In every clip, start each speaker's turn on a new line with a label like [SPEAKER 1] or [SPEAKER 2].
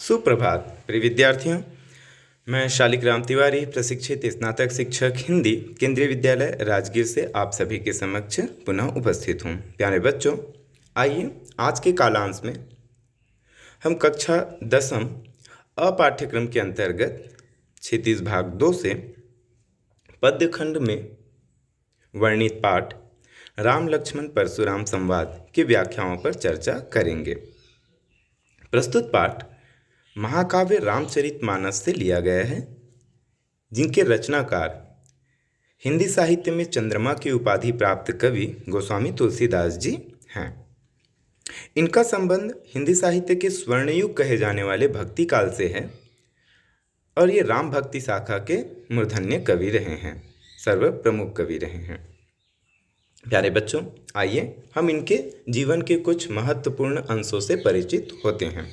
[SPEAKER 1] सुप्रभात प्रिय विद्यार्थियों। मैं शालिग्राम तिवारी, प्रशिक्षित स्नातक शिक्षक हिंदी, केंद्रीय विद्यालय राजगीर से आप सभी के समक्ष पुनः उपस्थित हूँ। प्यारे बच्चों, आइए आज के कालांश में हम कक्षा 10वीं अपाठ्यक्रम के अंतर्गत क्षितिज भाग 2 से पद्य खंड में वर्णित पाठ राम लक्ष्मण परशुराम संवाद की व्याख्याओं पर चर्चा करेंगे। प्रस्तुत पाठ महाकाव्य रामचरितमानस से लिया गया है, जिनके रचनाकार हिंदी साहित्य में चंद्रमा की उपाधि प्राप्त कवि गोस्वामी तुलसीदास जी हैं। इनका संबंध हिंदी साहित्य के स्वर्णयुग कहे जाने वाले भक्ति काल से है और ये राम भक्ति शाखा के मूर्धन्य कवि रहे हैं, सर्व प्रमुख कवि रहे हैं। प्यारे बच्चों, आइए हम इनके जीवन के कुछ महत्वपूर्ण अंशों से परिचित होते हैं।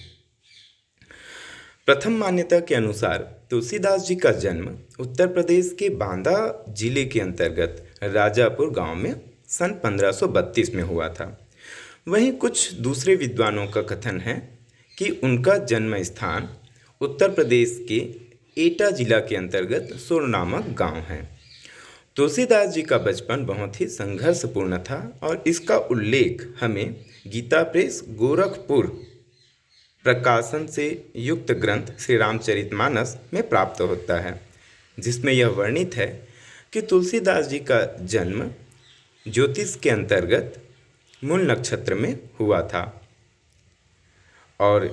[SPEAKER 1] प्रथम मान्यता के अनुसार तुलसीदास जी का जन्म उत्तर प्रदेश के बांदा जिले के अंतर्गत राजापुर गांव में सन 1532 में हुआ था। वहीं कुछ दूसरे विद्वानों का कथन है कि उनका जन्म स्थान उत्तर प्रदेश के एटा जिला के अंतर्गत सुर नामक गांव है। तुलसीदास जी का बचपन बहुत ही संघर्षपूर्ण था और इसका उल्लेख हमें गीता प्रेस गोरखपुर प्रकाशन से युक्त ग्रंथ श्री रामचरितमानस में प्राप्त होता है, जिसमें यह वर्णित है कि तुलसीदास जी का जन्म ज्योतिष के अंतर्गत मूल नक्षत्र में हुआ था और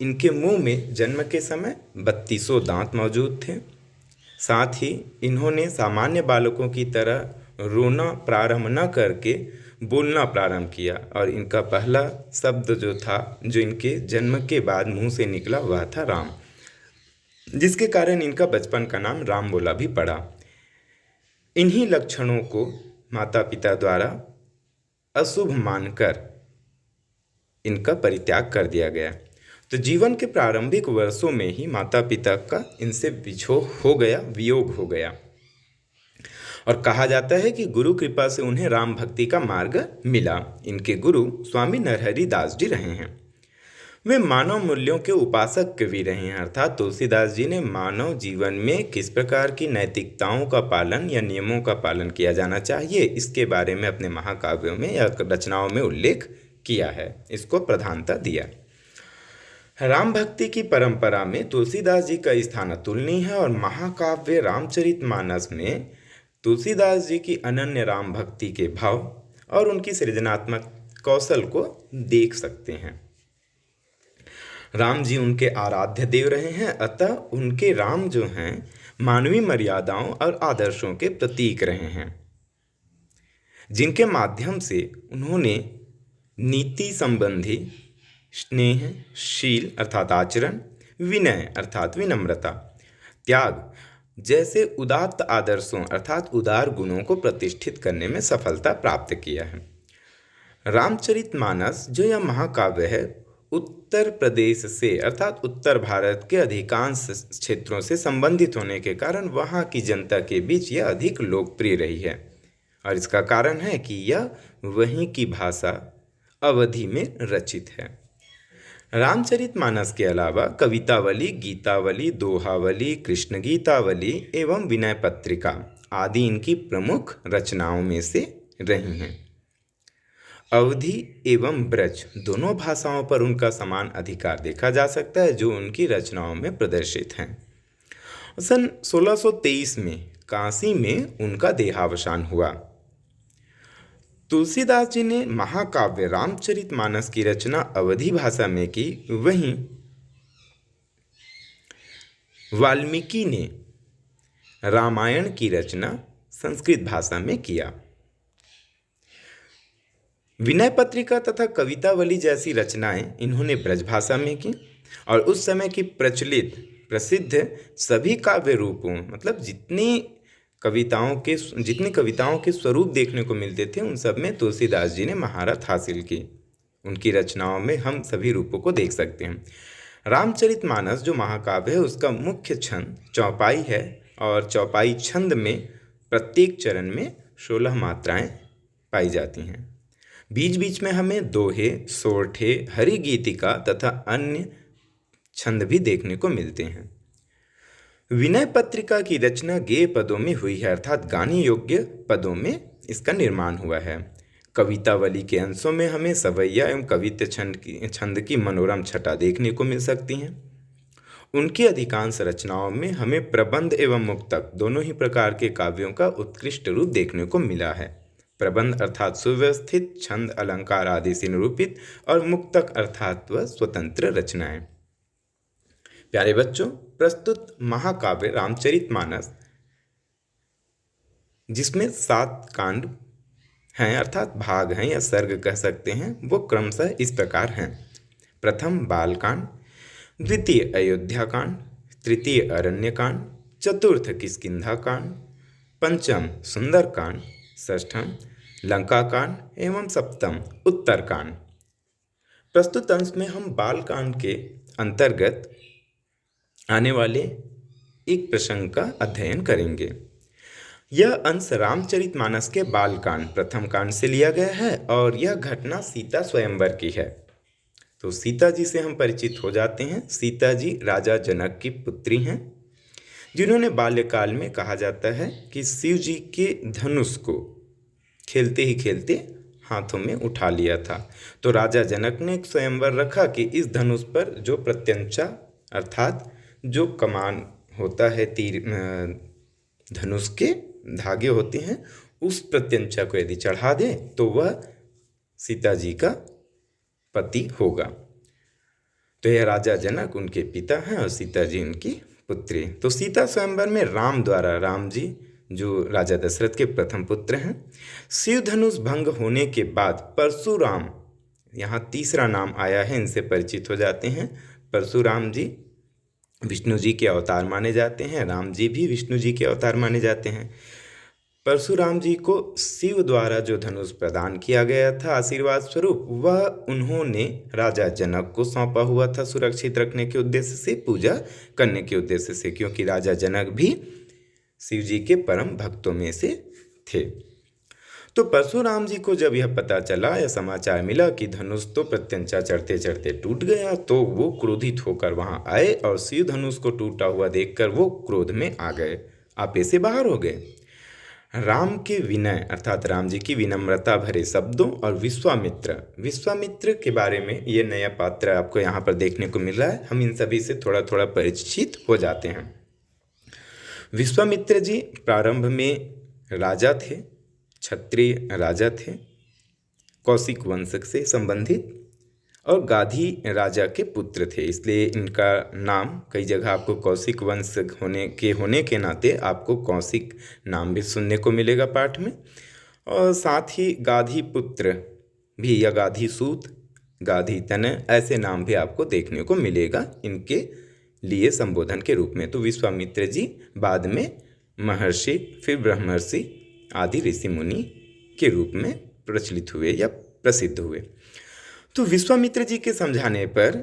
[SPEAKER 1] इनके मुंह में जन्म के समय 32 दांत मौजूद थे। साथ ही इन्होंने सामान्य बालकों की तरह रोना प्रारंभ न करके बोलना प्रारंभ किया और इनका पहला शब्द जो इनके जन्म के बाद मुंह से निकला वह था राम, जिसके कारण इनका बचपन का नाम राम बोला भी पड़ा। इन्हीं लक्षणों को माता पिता द्वारा अशुभ मानकर इनका परित्याग कर दिया गया। तो जीवन के प्रारंभिक वर्षों में ही माता पिता का इनसे वियोग हो गया और कहा जाता है कि गुरु कृपा से उन्हें राम भक्ति का मार्ग मिला। इनके गुरु स्वामी नरहरि दास जी रहे हैं। वे मानव मूल्यों के उपासक कवि रहे हैं, अर्थात तुलसीदास जी ने मानव जीवन में किस प्रकार की नैतिकताओं का पालन या नियमों का पालन किया जाना चाहिए, इसके बारे में अपने महाकाव्यों में या रचनाओं में उल्लेख किया है, इसको प्रधानता दिया। राम भक्ति की परंपरा में तुलसीदास जी का स्थान अतुलनीय है और महाकाव्य रामचरितमानस में तुलसीदास जी की अनन्य राम भक्ति के भाव और उनकी सृजनात्मक कौशल को देख सकते हैं। राम जी उनके आराध्य देव रहे हैं, अतः उनके राम जो हैं मानवीय मर्यादाओं और आदर्शों के प्रतीक रहे हैं, जिनके माध्यम से उन्होंने नीति संबंधी स्नेह, शील अर्थात आचरण, विनय अर्थात विनम्रता, त्याग जैसे उदात्त आदर्शों अर्थात उदार गुणों को प्रतिष्ठित करने में सफलता प्राप्त किया है। रामचरितमानस जो यह महाकाव्य है, उत्तर प्रदेश से अर्थात उत्तर भारत के अधिकांश क्षेत्रों से संबंधित होने के कारण वहाँ की जनता के बीच यह अधिक लोकप्रिय रही है और इसका कारण है कि यह वहीं की भाषा अवधी में रचित है। रामचरितमानस के अलावा कवितावली, गीतावली, दोहावली, कृष्ण गीतावली एवं विनय पत्रिका आदि इनकी प्रमुख रचनाओं में से रही हैं। अवधी एवं ब्रज दोनों भाषाओं पर उनका समान अधिकार देखा जा सकता है, जो उनकी रचनाओं में प्रदर्शित हैं। सन 1623 में काशी में उनका देहावसान हुआ। तुलसीदास जी ने महाकाव्य रामचरितमानस की रचना अवधी भाषा में की, वहीं वाल्मीकि ने रामायण की रचना संस्कृत भाषा में किया। विनय पत्रिका तथा कवितावली जैसी रचनाएं इन्होंने ब्रजभाषा में की और उस समय की प्रसिद्ध सभी काव्य रूपों मतलब जितनी कविताओं के स्वरूप देखने को मिलते थे, उन सब में तुलसीदास जी ने महारत हासिल की। उनकी रचनाओं में हम सभी रूपों को देख सकते हैं। रामचरितमानस जो महाकाव्य है, उसका मुख्य छंद चौपाई है और चौपाई छंद में प्रत्येक चरण में 16 मात्राएं पाई जाती हैं। बीच बीच में हमें दोहे, सोरठे, हरि गीतिका तथा अन्य छंद भी देखने को मिलते हैं। विनय पत्रिका की रचना गेय पदों में हुई है, अर्थात गाने योग्य पदों में इसका निर्माण हुआ है। कवितावली के अंशों में हमें सवैया एवं कवित्त छंद की मनोरम छटा देखने को मिल सकती हैं। उनकी अधिकांश रचनाओं में हमें प्रबंध एवं मुक्तक दोनों ही प्रकार के काव्यों का उत्कृष्ट रूप देखने को मिला है। प्रबंध अर्थात सुव्यवस्थित, छंद अलंकार आदि से निरूपित, और मुक्तक अर्थात वह स्वतंत्र रचनाएं। प्यारे बच्चों, प्रस्तुत महाकाव्य रामचरितमानस, जिसमें 7 कांड हैं अर्थात भाग हैं या सर्ग कह सकते हैं, वो क्रमशः इस प्रकार हैं। प्रथम बालकांड, द्वितीय अयोध्याकांड, तृतीय अरण्यकांड, चतुर्थ किष्किंधाकांड, पंचम सुंदरकांड, षष्ठम लंकाकांड एवं सप्तम उत्तरकांड। प्रस्तुत अंश में हम बालकांड के अंतर्गत आने वाले एक प्रसंग का अध्ययन करेंगे। यह अंश रामचरितमानस के बालकांड प्रथम कांड से लिया गया है और यह घटना सीता स्वयंवर की है। तो सीता जी से हम परिचित हो जाते हैं। सीता जी राजा जनक की पुत्री हैं, जिन्होंने बाल्यकाल में कहा जाता है कि शिव जी के धनुष को खेलते ही खेलते हाथों में उठा लिया था। तो राजा जनक ने एक स्वयंवर रखा कि इस धनुष पर जो प्रत्यंचा अर्थात जो कमान होता है, तीर धनुष के धागे होते हैं, उस प्रत्यंचा को यदि चढ़ा दे तो वह सीता जी का पति होगा। तो यह राजा जनक उनके पिता हैं और सीता जी उनकी पुत्री। तो सीता स्वयंवर में राम द्वारा, राम जी जो राजा दशरथ के प्रथम पुत्र हैं, शिव धनुष भंग होने के बाद परशुराम, यहाँ तीसरा नाम आया है, इनसे परिचित हो जाते हैं। परशुराम जी विष्णु जी के अवतार माने जाते हैं, राम जी भी विष्णु जी के अवतार माने जाते हैं। परशुराम जी को शिव द्वारा जो धनुष प्रदान किया गया था आशीर्वाद स्वरूप, वह उन्होंने राजा जनक को सौंपा हुआ था सुरक्षित रखने के उद्देश्य से, पूजा करने के उद्देश्य से, क्योंकि राजा जनक भी शिव जी के परम भक्तों में से थे। तो परशुराम जी को जब यह पता चला या समाचार मिला कि धनुष तो प्रत्यंचा चढ़ते चढ़ते टूट गया, तो वो क्रोधित होकर वहां आए और शिव धनुष को टूटा हुआ देखकर वो क्रोध में आ गए, आपे से बाहर हो गए। राम के विनय अर्थात राम जी की विनम्रता भरे शब्दों और विश्वामित्र के बारे में ये नया पात्र आपको यहाँ पर देखने को मिल रहा है। हम इन सभी से थोड़ा थोड़ा परिचित हो जाते हैं। विश्वामित्र जी प्रारंभ में राजा थे, क्षत्रिय राजा थे, कौशिक वंश से संबंधित, और गाधी राजा के पुत्र थे। इसलिए इनका नाम कई जगह आपको कौशिक वंश होने के नाते आपको कौशिक नाम भी सुनने को मिलेगा पाठ में। और साथ ही गाधी पुत्र भी या गाधी सूत, गाधी तनय, ऐसे नाम भी आपको देखने को मिलेगा इनके लिए संबोधन के रूप में। तो विश्वामित्र जी बाद में महर्षि, फिर ब्रह्मर्षि आदि ऋषि मुनि के रूप में प्रचलित हुए या प्रसिद्ध हुए। तो विश्वामित्र जी के समझाने पर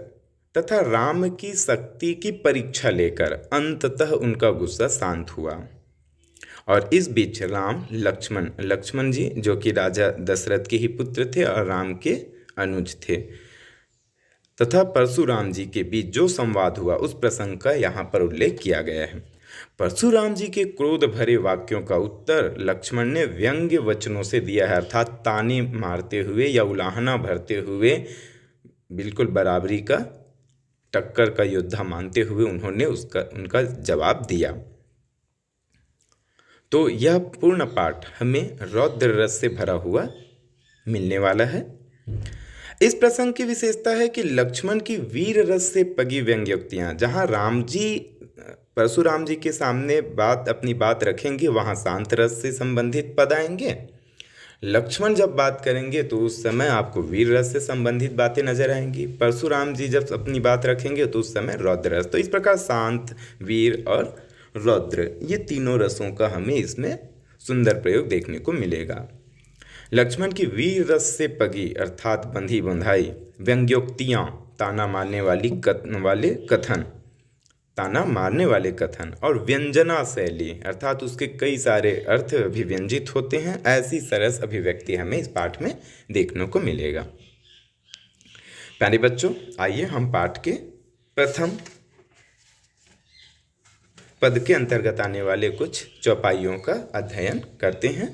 [SPEAKER 1] तथा राम की शक्ति की परीक्षा लेकर अंततः उनका गुस्सा शांत हुआ। और इस बीच राम लक्ष्मण जी, जो कि राजा दशरथ के ही पुत्र थे और राम के अनुज थे, तथा परशुराम जी के बीच जो संवाद हुआ उस प्रसंग का यहाँ पर उल्लेख किया गया है। परशुराम जी के क्रोध भरे वाक्यों का उत्तर लक्ष्मण ने व्यंग्य वचनों से दिया है, अर्थात ताने मारते हुए या उलाहना भरते हुए, बिल्कुल बराबरी का टक्कर का योद्धा मानते हुए उन्होंने उनका जवाब दिया। तो यह पूर्ण पाठ हमें रौद्र रस से भरा हुआ मिलने वाला है। इस प्रसंग की विशेषता है कि लक्ष्मण की वीर रस से पगी व्यंग्योक्तियाँ, जहाँ राम जी परशुराम जी के सामने अपनी बात रखेंगे वहाँ शांत रस से संबंधित पद आएंगे, लक्ष्मण जब बात करेंगे तो उस समय आपको वीर रस से संबंधित बातें नजर आएंगी, परशुराम जी जब अपनी बात रखेंगे तो उस समय रौद्र रस। तो इस प्रकार शांत, वीर और रौद्र, ये तीनों रसों का हमें इसमें सुंदर प्रयोग देखने को मिलेगा। लक्ष्मण की वीर रस से पगी अर्थात बंधी बंधाई व्यंग्योक्तियाँ, ताना मारने वाले कथन और व्यंजना शैली अर्थात उसके कई सारे अर्थ अभिव्यंजित होते हैं, ऐसी सरस अभिव्यक्ति हमें इस पाठ में देखने को मिलेगा। प्यारे बच्चों, आइए हम पाठ के प्रथम पद के अंतर्गत आने वाले कुछ चौपाइयों का अध्ययन करते हैं।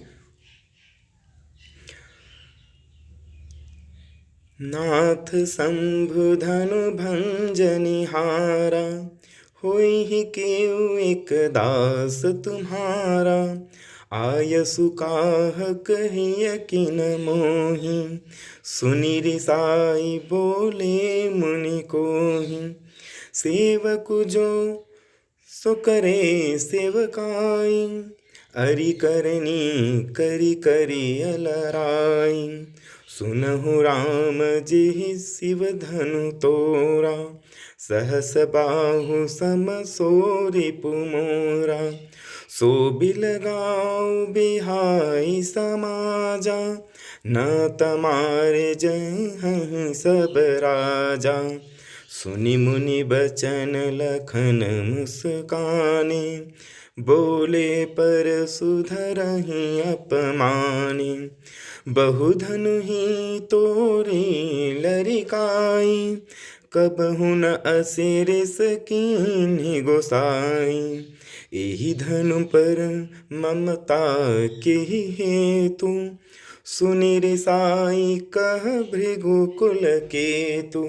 [SPEAKER 1] नाथ शंभु धनु भंजनिहारा, होई केउ एक दास तुम्हारा। आयसु काह कहिय किन मोहि, सुनि रिसाई बोले मुनि कोहि। सेवकु जो सो करे सेवकाई, अरि करनी करी करी अलराई। सुनहु राम जी शिव धनु तोरा, सहस बाहु सम सो रिपु मोरा। सो बिलगाओ बिहाई समाजा, न तमारे जहीं सब राजा। सुनि मुनि बचन लखन मुस्काने, बोले पर सुधरहि अपमाने। बहुधनु ही तोरे लरिकाई, कबहु न असिरिस कीन्हि गोसाई। एहि धनु पर ममता के हेतु, सुनि रिसाई कह भृगु कुल केतु।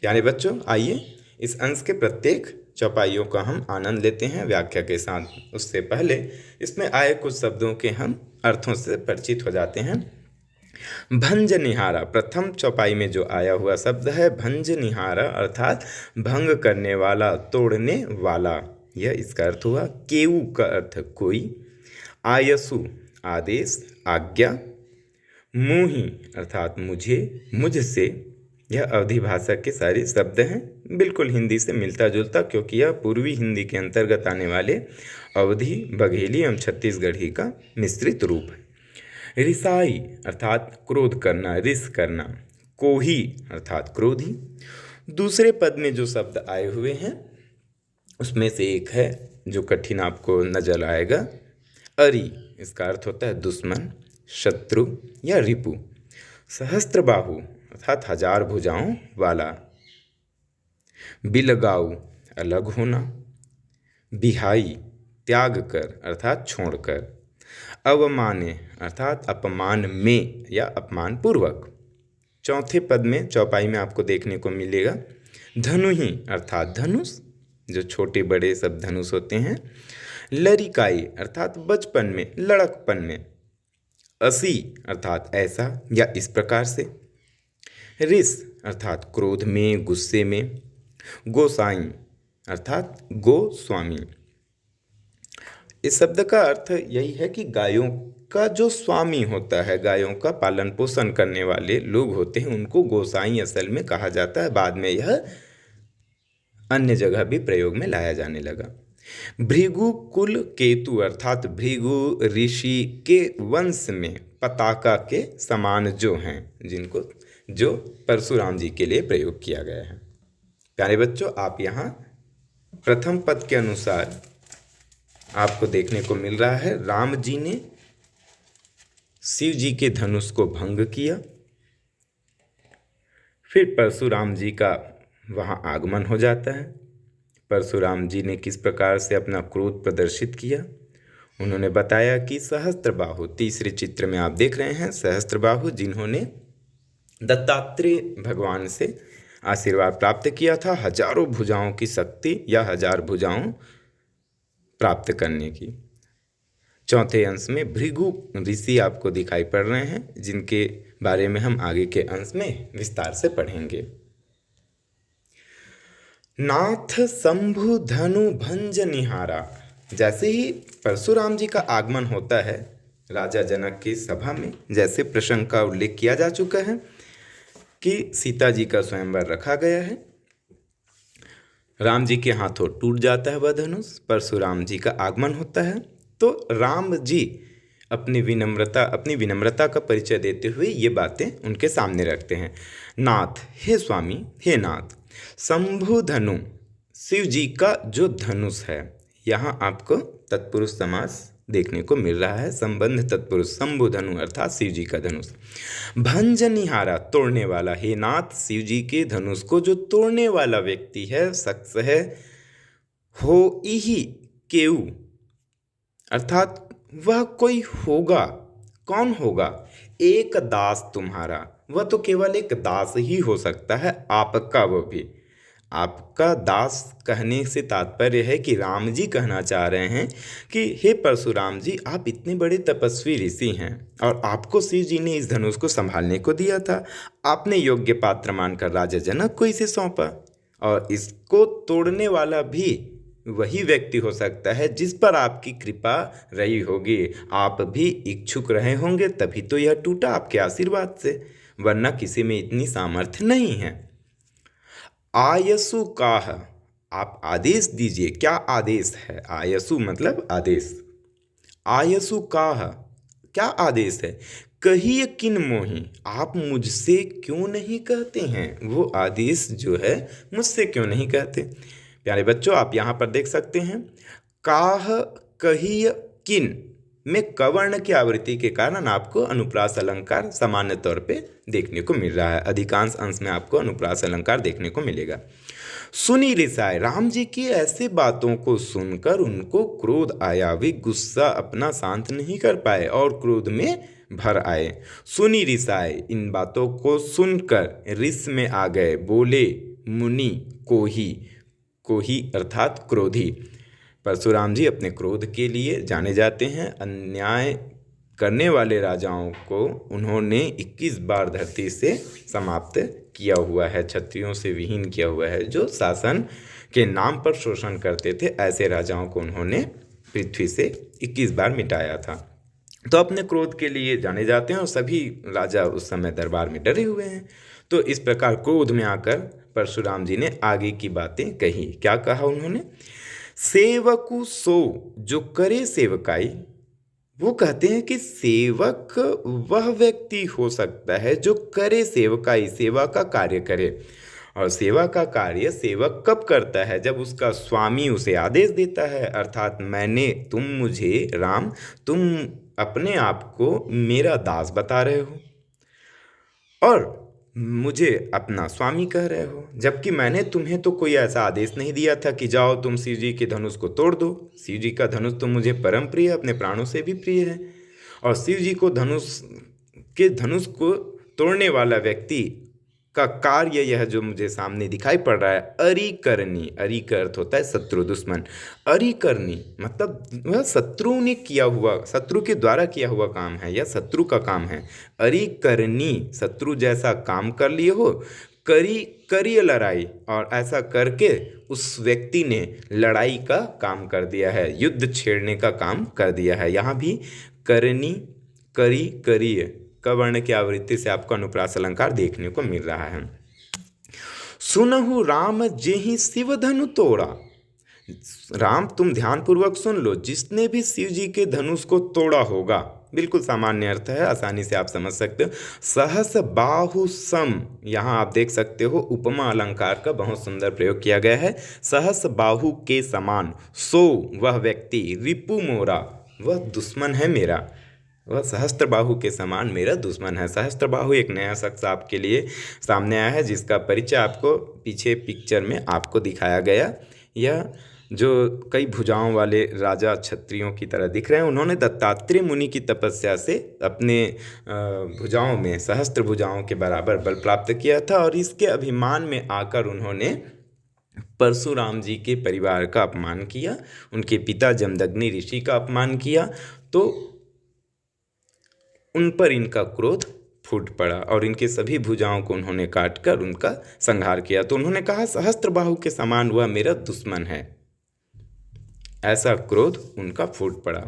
[SPEAKER 1] प्यारे बच्चों, आइए इस अंश के प्रत्येक चौपाइयों का हम आनंद लेते हैं व्याख्या के साथ। उससे पहले इसमें आए कुछ शब्दों के हम अर्थों से परिचित हो जाते हैं। भंजनिहारा, प्रथम चौपाई में जो आया हुआ शब्द है भंजनिहारा, अर्थात भंग करने वाला, तोड़ने वाला, यह इसका अर्थ हुआ। केऊ का अर्थ कोई। आयसु आदेश, आज्ञा। मुहि अर्थात मुझे, मुझसे, यह अवधी भाषा के सारे शब्द हैं, बिल्कुल हिंदी से मिलता जुलता, क्योंकि यह पूर्वी हिंदी के अंतर्गत आने वाले अवधी, बघेली एवं छत्तीसगढ़ी का मिश्रित रूप है। रिसाई अर्थात क्रोध करना, रिस करना। कोही अर्थात क्रोधी। दूसरे पद में जो शब्द आए हुए हैं उसमें से एक है जो कठिन आपको नजर आएगा, अरि। इसका अर्थ होता है दुश्मन, शत्रु या रिपु। सहस्त्रबाहु अर्थात हजार भुजाओं वाला। बिलगाऊ अलग होना। बिहाई त्याग कर अर्थात छोड़कर। अवमाने अर्थात अपमान में या अपमान पूर्वक। चौथे पद में चौपाई में आपको देखने को मिलेगा धनुहि अर्थात धनुष, जो छोटे बड़े सब धनुष होते हैं। लरिकाई अर्थात बचपन में, लड़कपन में। असी अर्थात ऐसा या इस प्रकार से। रिस अर्थात क्रोध में, गुस्से में। गोसाई अर्थात गोस्वामी। इस शब्द का अर्थ यही है कि गायों का जो स्वामी होता है, गायों का पालन पोषण करने वाले लोग होते हैं, उनको गोसाई असल में कहा जाता है। बाद में यह अन्य जगह भी प्रयोग में लाया जाने लगा। भृगु कुल केतु अर्थात भृगु ऋषि के वंश में पताका के समान जो हैं, जिनको जो परशुराम जी के लिए प्रयोग किया गया है। प्यारे बच्चों, आप यहाँ प्रथम पद के अनुसार आपको देखने को मिल रहा है राम जी ने शिव जी के धनुष को भंग किया, फिर परशुराम जी का वहाँ आगमन हो जाता है। परशुराम जी ने किस प्रकार से अपना क्रोध प्रदर्शित किया, उन्होंने बताया कि सहस्त्रबाहु, तीसरे चित्र में आप देख रहे हैं सहस्त्रबाहु, जिन्होंने दत्तात्रेय भगवान से आशीर्वाद प्राप्त किया था हजारों भुजाओं की शक्ति या हजार भुजाओं प्राप्त करने की। चौथे अंश में भृगु ऋषि आपको दिखाई पड़ रहे हैं, जिनके बारे में हम आगे के अंश में विस्तार से पढ़ेंगे। नाथ शंभु धनु भंजनिहारा, जैसे ही परशुराम जी का आगमन होता है राजा जनक की सभा में, जैसे प्रसंग का उल्लेख किया जा चुका है कि सीता जी का स्वयंवर रखा गया है, राम जी के हाथों टूट जाता है वह धनुष, परशुराम जी का आगमन होता है, तो राम जी अपनी विनम्रता का परिचय देते हुए ये बातें उनके सामने रखते हैं। नाथ, हे स्वामी, हे नाथ। शंभु धनु, शिव जी का जो धनुष है, यहाँ आपको तत्पुरुष समास देखने को मिल रहा है। संबंध तत्पुरुष शंभु धनु अर्थात शिव जी का धनुष। भंजनिहारा तोड़ने वाला, हे नाथ शिव जी के धनुष को जो तोड़ने वाला व्यक्ति है, शख्स है। हो इही केऊ अर्थात वह कोई होगा। कौन होगा? एक दास तुम्हारा, वह तो केवल एक दास ही हो सकता है, आपका वो भी। आपका दास कहने से तात्पर्य है कि राम जी कहना चाह रहे हैं कि हे परशुराम जी, आप इतने बड़े तपस्वी ऋषि हैं और आपको शिव जी ने इस धनुष को संभालने को दिया था। आपने योग्य पात्र मानकर राजा जनक को इसे सौंपा और इसको तोड़ने वाला भी वही व्यक्ति हो सकता है जिस पर आपकी कृपा रही होगी। आप भी इच्छुक रहे होंगे तभी तो यह टूटा आपके आशीर्वाद से, वरना किसी में इतनी सामर्थ्य नहीं है। आयसु काह, आप आदेश दीजिए। क्या आदेश है? आयसु मतलब आदेश। आयसु काह, क्या आदेश है? कहिए किन मोहि, आप मुझसे क्यों नहीं कहते हैं? वो आदेश जो है मुझसे क्यों नहीं कहते? प्यारे बच्चों, आप यहाँ पर देख सकते हैं काह कहिय किन में कवर्ण की आवृत्ति के कारण आपको अनुप्रास अलंकार सामान्य तौर पे देखने को मिल रहा है। अधिकांश अंश में आपको अनुप्रास अलंकार देखने को मिलेगा। सुनी रिसाए, राम जी की ऐसे बातों को सुनकर उनको क्रोध आया। वे गुस्सा अपना शांत नहीं कर पाए और क्रोध में भर आए। सुनी रिसाए, इन बातों को सुनकर रिस में आ गए। बोले मुनि कोही, कोही अर्थात क्रोधी। परशुराम जी अपने क्रोध के लिए जाने जाते हैं। अन्याय करने वाले राजाओं को उन्होंने 21 बार धरती से समाप्त किया हुआ है, क्षत्रियों से विहीन किया हुआ है। जो शासन के नाम पर शोषण करते थे, ऐसे राजाओं को उन्होंने पृथ्वी से 21 बार मिटाया था। तो अपने क्रोध के लिए जाने जाते हैं और सभी राजा उस समय दरबार में डरे हुए हैं। तो इस प्रकार क्रोध में आकर परशुराम जी ने आगे की बातें कही। क्या कहा उन्होंने? सेवकु सो जो करे सेवकाई। वो कहते हैं कि सेवक वह व्यक्ति हो सकता है जो करे सेवकाई, सेवा का कार्य करे। और सेवा का कार्य सेवक कब करता है? जब उसका स्वामी उसे आदेश देता है, अर्थात तुम मुझे राम, तुम अपने आप को मेरा दास बता रहे हो और मुझे अपना स्वामी कह रहे हो, जबकि मैंने तुम्हें तो कोई ऐसा आदेश नहीं दिया था कि जाओ तुम शिव जी के धनुष को तोड़ दो। शिव जी का धनुष तो मुझे परम प्रिय है, अपने प्राणों से भी प्रिय है। और शिव जी को धनुष को तोड़ने वाला व्यक्ति का कार्य यह जो मुझे सामने दिखाई पड़ रहा है, अरिकरणी। अरि का अर्थ होता है शत्रु, दुश्मन। अरिकरणी मतलब वह शत्रु ने किया हुआ, शत्रु के द्वारा किया हुआ काम है या शत्रु का काम है। अरिकरणी शत्रु जैसा काम कर लिए हो, करी लड़ाई, और ऐसा करके उस व्यक्ति ने लड़ाई का काम कर दिया है, युद्ध छेड़ने का काम कर दिया है। यहाँ भी करनी, करिय कवर्ण की आवृत्ति से आपको अनुप्रास अलंकार देखने को मिल रहा है। सुनहु राम जेहि शिव धनु तोड़ा। राम तुम ध्यान पूर्वक सुन लो, जिसने भी शिव जी के धनुष को तोड़ा होगा, बिल्कुल सामान्य अर्थ है, आसानी से आप समझ सकते हो। सहस बाहु सम, यहाँ आप देख सकते हो उपमा अलंकार का बहुत सुंदर प्रयोग किया गया है। सहस बाहु के समान, सो वह व्यक्ति, रिपु मोरा वह दुश्मन है मेरा, वह सहस्त्र बाहु के समान मेरा दुश्मन है। सहस्त्र बाहु एक नया शख्स आपके लिए सामने आया है, जिसका परिचय आपको पीछे पिक्चर में आपको दिखाया गया। यह जो कई भुजाओं वाले राजा क्षत्रियों की तरह दिख रहे हैं, उन्होंने दत्तात्रेय मुनि की तपस्या से अपने भुजाओं में सहस्त्र भुजाओं के बराबर बल प्राप्त किया था और इसके अभिमान में आकर उन्होंने परशुराम जी के परिवार का अपमान किया, उनके पिता जमदग्नि ऋषि का अपमान किया। तो उन पर इनका क्रोध फूट पड़ा और इनके सभी भुजाओं को उन्होंने काटकर उनका संहार किया। तो उन्होंने कहा सहस्त्र बाहु के समान वह मेरा दुश्मन है, ऐसा क्रोध उनका फूट पड़ा।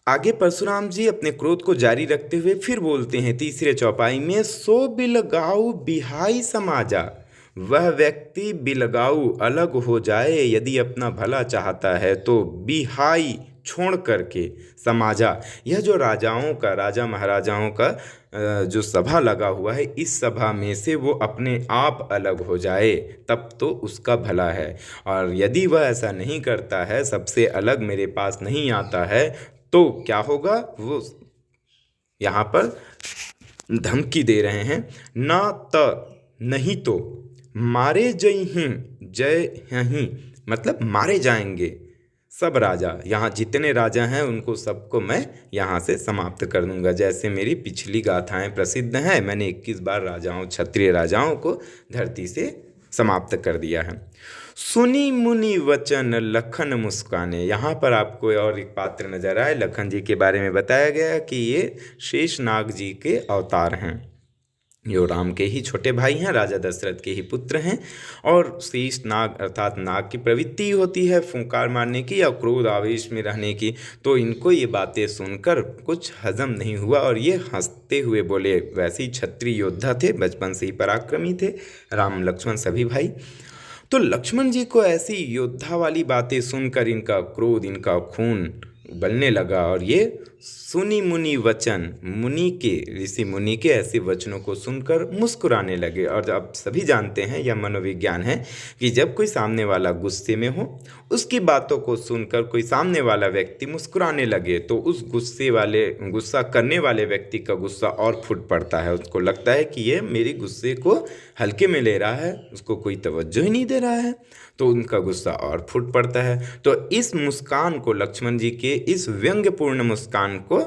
[SPEAKER 1] आगे परशुराम जी अपने क्रोध को जारी रखते हुए फिर बोलते हैं तीसरे चौपाई में, सो बिलगाऊ बिहाई समाजा। वह व्यक्ति बिलगाऊ अलग हो जाए यदि अपना भला चाहता है तो बिहाई छोड़ करके समाजा, यह जो राजाओं का, राजा महाराजाओं का जो सभा लगा हुआ है, इस सभा में से वो अपने आप अलग हो जाए, तब तो उसका भला है। और यदि वह ऐसा नहीं करता है, सबसे अलग मेरे पास नहीं आता है, तो क्या होगा? वो यहाँ पर धमकी दे रहे हैं, ना त नहीं तो मारे जय ही, जय ही मतलब मारे जाएंगे सब राजा, यहाँ जितने राजा हैं उनको सबको मैं यहाँ से समाप्त कर दूंगा। जैसे मेरी पिछली गाथाएं प्रसिद्ध हैं, मैंने 21 बार राजाओं, क्षत्रिय राजाओं को धरती से समाप्त कर दिया है। सुनी मुनि वचन लखन मुस्काने, यहाँ पर आपको और एक पात्र नजर आए, लखन जी के बारे में बताया गया कि ये शेषनाग जी के अवतार हैं, जो राम के ही छोटे भाई हैं, राजा दशरथ के ही पुत्र हैं। और शेष नाग अर्थात नाग की प्रवृत्ति होती है फुंकार मारने की या क्रोध आवेश में रहने की। तो इनको ये बातें सुनकर कुछ हजम नहीं हुआ और ये हंसते हुए बोले, वैसे ही क्षत्रिय योद्धा थे, बचपन से ही पराक्रमी थे, राम लक्ष्मण सभी भाई। तो लक्ष्मण जी को ऐसी योद्धा वाली बातें सुनकर इनका क्रोध, इनका खून उबलने लगा और ये सुनी मुनि वचन, मुनि के, ऋषि मुनि के ऐसे वचनों को सुनकर मुस्कुराने लगे। और आप सभी जानते हैं, यह मनोविज्ञान है कि जब कोई सामने वाला गुस्से में हो, उसकी बातों को सुनकर कोई सामने वाला व्यक्ति मुस्कुराने लगे, तो उस गुस्सा करने वाले व्यक्ति का गुस्सा और फूट पड़ता है। उसको लगता है कि ये मेरे गुस्से को हल्के में ले रहा है, उसको कोई तवज्जो ही नहीं दे रहा है, तो उनका गुस्सा और फूट पड़ता है। तो इस मुस्कान को, लक्ष्मण जी के इस व्यंग्यपूर्ण मुस्कान को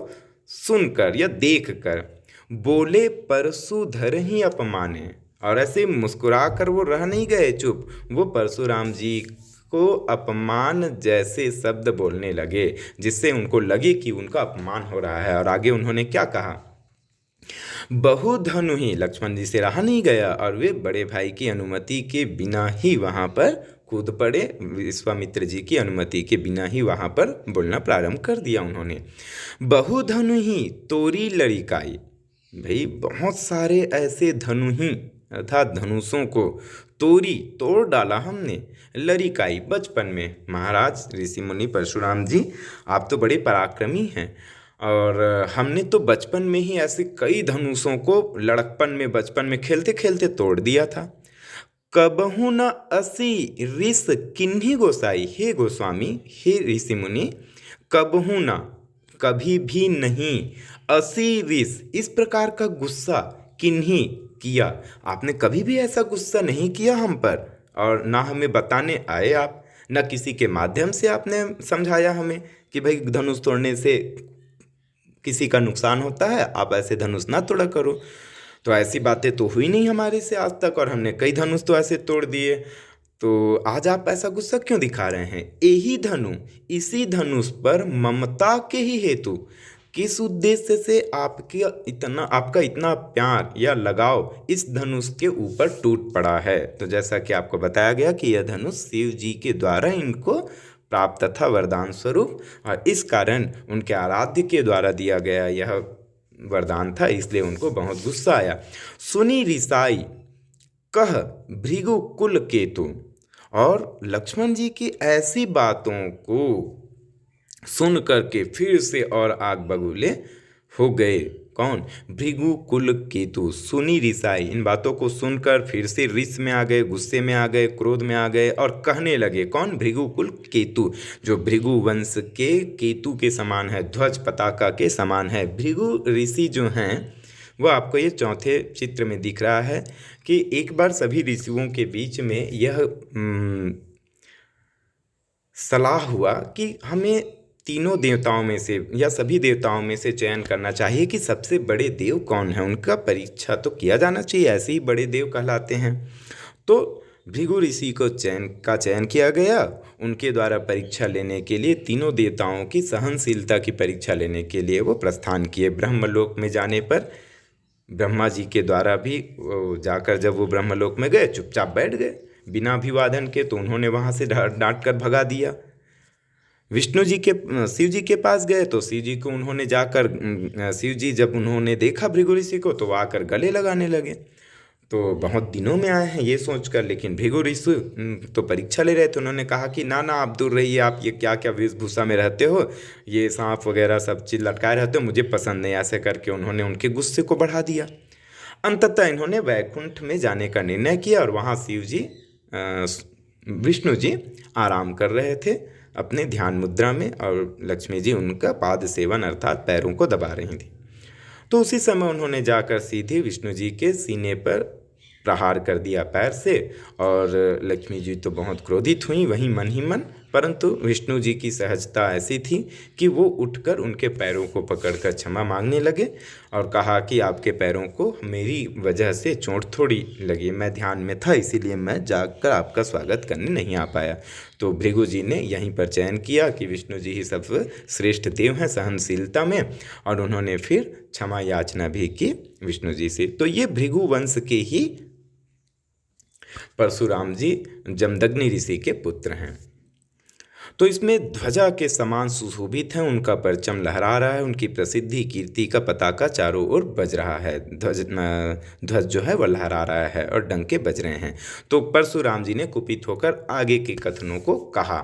[SPEAKER 1] सुनकर या देखकर बोले, परशुधर ही अपमाने। और ऐसे मुस्कुरा कर वो रह नहीं गए चुप, वो परशुराम जी को अपमान जैसे शब्द बोलने लगे, जिससे उनको लगे कि उनका अपमान हो रहा है। और आगे उन्होंने क्या कहा, बहुधनु ही, लक्ष्मण जी से रहा नहीं गया और वे बड़े भाई की अनुमति के बिना ही वहाँ पर कूद पड़े, विश्वामित्र जी की अनुमति के बिना ही वहाँ पर बोलना प्रारंभ कर दिया उन्होंने। बहुधनु ही तोरी लड़िकाई, भाई बहुत सारे ऐसे धनु ही अर्थात धनुषों को तोरी, तोड़ डाला हमने, लड़िकाई बचपन में। महाराज ऋषि मुनि परशुराम जी, आप तो बड़े पराक्रमी हैं और हमने तो बचपन में ही ऐसे कई धनुषों को लड़कपन में, बचपन में खेलते खेलते तोड़ दिया था। कबहु न असी रिस किन्हीं गोसाई, हे गोस्वामी, हे ऋषि मुनि, कबहु न कभी भी नहीं, असी रिस इस प्रकार का गुस्सा किन्हीं किया, आपने कभी भी ऐसा गुस्सा नहीं किया हम पर, और ना हमें बताने आए आप, ना किसी के माध्यम से आपने समझाया हमें कि भाई धनुष तोड़ने से किसी का नुकसान होता है, आप ऐसे धनुष ना तोड़ा करो। तो ऐसी बातें तो हुई नहीं हमारे से आज तक, और हमने कई धनुष तो ऐसे तोड़ दिए, तो आज आप ऐसा गुस्सा क्यों दिखा रहे हैं? यही धनु, इसी धनुष पर ममता के ही हेतु, किस उद्देश्य से आपका इतना प्यार या लगाव इस धनुष के ऊपर टूट पड़ा है? तो जैसा कि आपको बताया गया कि यह धनुष शिव जी के द्वारा इनको प्राप्त था वरदान स्वरूप, और इस कारण उनके आराध्य के द्वारा दिया गया यह वरदान था, इसलिए उनको बहुत गुस्सा आया। सुनी रिसाई कह भृगु कुल केतु, और लक्ष्मण जी की ऐसी बातों को सुन करके फिर से और आग बबूले हो गए। कौन? भृगु कुल केतु। सुनी रिसाई, इन बातों को सुनकर फिर से रिस में आ गए, गुस्से में आ गए, क्रोध में आ गए और कहने लगे। कौन? भृगु कुल केतु, जो भृगु वंश के केतु के समान है, ध्वज पताका के समान है। भृगु ऋषि जो हैं वो आपको ये चौथे चित्र में दिख रहा है कि एक बार सभी ऋषियों के बीच में यह सलाह हुआ कि हमें तीनों देवताओं में से या सभी देवताओं में से चयन करना चाहिए कि सबसे बड़े देव कौन है, उनका परीक्षा तो किया जाना चाहिए, ऐसे ही बड़े देव कहलाते हैं। तो भृगु ऋषि को चयन किया गया, उनके द्वारा परीक्षा लेने के लिए, तीनों देवताओं की सहनशीलता की परीक्षा लेने के लिए वो प्रस्थान किए। ब्रह्मलोक में जाने पर ब्रह्मा जी के द्वारा भी जाकर जब वो ब्रह्मलोक में गए, चुपचाप बैठ गए बिना अभिवादन के, तो उन्होंने वहाँ से डांट कर भगा दिया। विष्णु जी के, शिव जी के पास गए तो शिव जी को उन्होंने जाकर, शिव जी जब उन्होंने देखा भृगु ऋषि को तो वो आकर गले लगाने लगे। तो बहुत दिनों में आए हैं ये सोचकर, लेकिन भृगु ऋषि तो परीक्षा ले रहे थे। उन्होंने कहा कि ना ना, आप दूर रहिए, आप ये क्या क्या वेशभूषा में रहते हो, ये सांप वगैरह सब चीज़ लटकाए रहते हो, मुझे पसंद नहीं। ऐसे करके उन्होंने उनके गुस्से को बढ़ा दिया। अंततः इन्होंने वैकुंठ में जाने का निर्णय किया और वहाँ शिव जी, विष्णु जी आराम कर रहे थे अपने ध्यान मुद्रा में, और लक्ष्मी जी उनका पाद सेवन अर्थात पैरों को दबा रही थी। तो उसी समय उन्होंने जाकर सीधे विष्णु जी के सीने पर प्रहार कर दिया पैर से, और लक्ष्मी जी तो बहुत क्रोधित हुई वहीं मन ही मन, परंतु विष्णु जी की सहजता ऐसी थी कि वो उठकर उनके पैरों को पकड़कर क्षमा मांगने लगे और कहा कि आपके पैरों को मेरी वजह से चोट थोड़ी लगी, मैं ध्यान में था इसीलिए मैं जाकर आपका स्वागत करने नहीं आ पाया। तो भृगु जी ने यहीं पर चयन किया कि विष्णु जी ही सबसे श्रेष्ठ देव हैं सहनशीलता में, और उन्होंने फिर क्षमा याचना भी की विष्णु जी से। तो ये भृगु वंश के ही परशुराम जी जमदग्नि ऋषि के पुत्र हैं। तो इसमें ध्वजा के समान सुशोभित हैं, उनका परचम लहरा रहा है, उनकी प्रसिद्धि कीर्ति का पताका चारों ओर बज रहा है, ध्वज जो है वह लहरा रहा है और डंके बज रहे हैं। तो परशुराम जी ने कुपित होकर आगे के कथनों को कहा।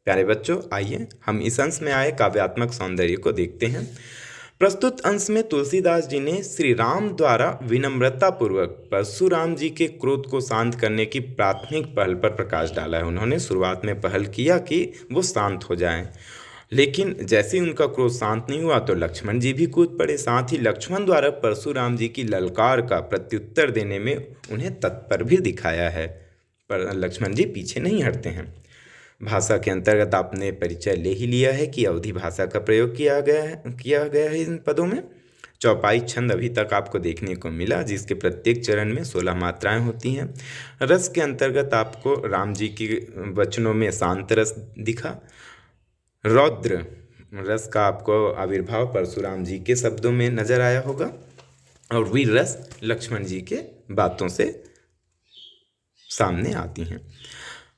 [SPEAKER 1] प्यारे बच्चों, आइए हम इस अंश में आए काव्यात्मक सौंदर्य को देखते हैं। प्रस्तुत अंश में तुलसीदास जी ने श्री राम द्वारा विनम्रता पूर्वक परशुराम जी के क्रोध को शांत करने की प्राथमिक पहल पर प्रकाश डाला है। उन्होंने शुरुआत में पहल किया कि वो शांत हो जाएं, लेकिन जैसे ही उनका क्रोध शांत नहीं हुआ तो लक्ष्मण जी भी कूद पड़े। साथ ही लक्ष्मण द्वारा परशुराम जी की ललकार का प्रत्युत्तर देने में उन्हें तत्पर भी दिखाया है, पर लक्ष्मण जी पीछे नहीं हटते हैं। भाषा के अंतर्गत आपने परिचय ले ही लिया है कि अवधी भाषा का प्रयोग किया गया है इन पदों में। चौपाई छंद अभी तक आपको देखने को मिला, जिसके प्रत्येक चरण में 16 मात्राएं होती हैं। रस के अंतर्गत आपको राम जी के वचनों में शांत रस दिखा। रौद्र रस का आपको आविर्भाव परशुराम जी के शब्दों में नजर आया होगा, और वीर रस लक्ष्मण जी के बातों से सामने आती हैं।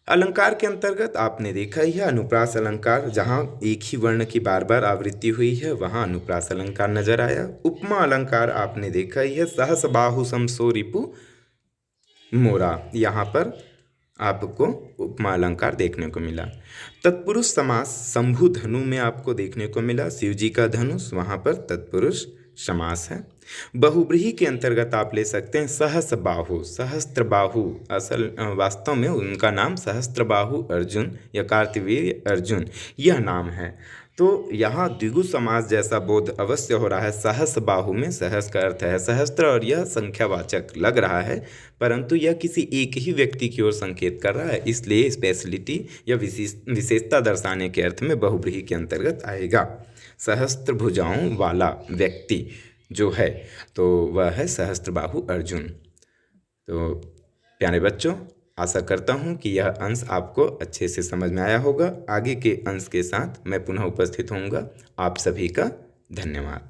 [SPEAKER 1] अलंकार के अंतर्गत आपने देखा ही है अनुप्रास अलंकार, जहाँ एक ही वर्ण की बार बार आवृत्ति हुई है वहाँ अनुप्रास अलंकार नजर आया। उपमा अलंकार आपने देखा ही है, सहस बाहु समसो रिपु मोरा, यहाँ पर आपको उपमा अलंकार देखने को मिला। तत्पुरुष समास शंभु धनु में आपको देखने को मिला, शिव जी का धनुष, वहाँ पर तत्पुरुष समास है। बहुब्रीहि के अंतर्गत आप ले सकते हैं सहस बाहु, सहस्त्र बाहु, असल वास्तव में उनका नाम सहस्त्र बाहु अर्जुन या कार्तवीर्य अर्जुन यह नाम है। तो यहाँ द्विगु समास जैसा बोध अवश्य हो रहा है। सहस बाहु में सहस का अर्थ है सहस्त्र और यह संख्यावाचक लग रहा है, परंतु यह किसी एक ही व्यक्ति की ओर संकेत कर रहा है, इसलिए स्पेशलिटी या विशेषता दर्शाने के अर्थ में बहुब्रीहि के अंतर्गत आएगा। सहस्त्र भुजाओं वाला व्यक्ति जो है तो वह है सहस्त्रबाहु अर्जुन। तो प्यारे बच्चों, आशा करता हूँ कि यह अंश आपको अच्छे से समझ में आया होगा। आगे के अंश के साथ मैं पुनः उपस्थित होऊंगा। आप सभी का धन्यवाद।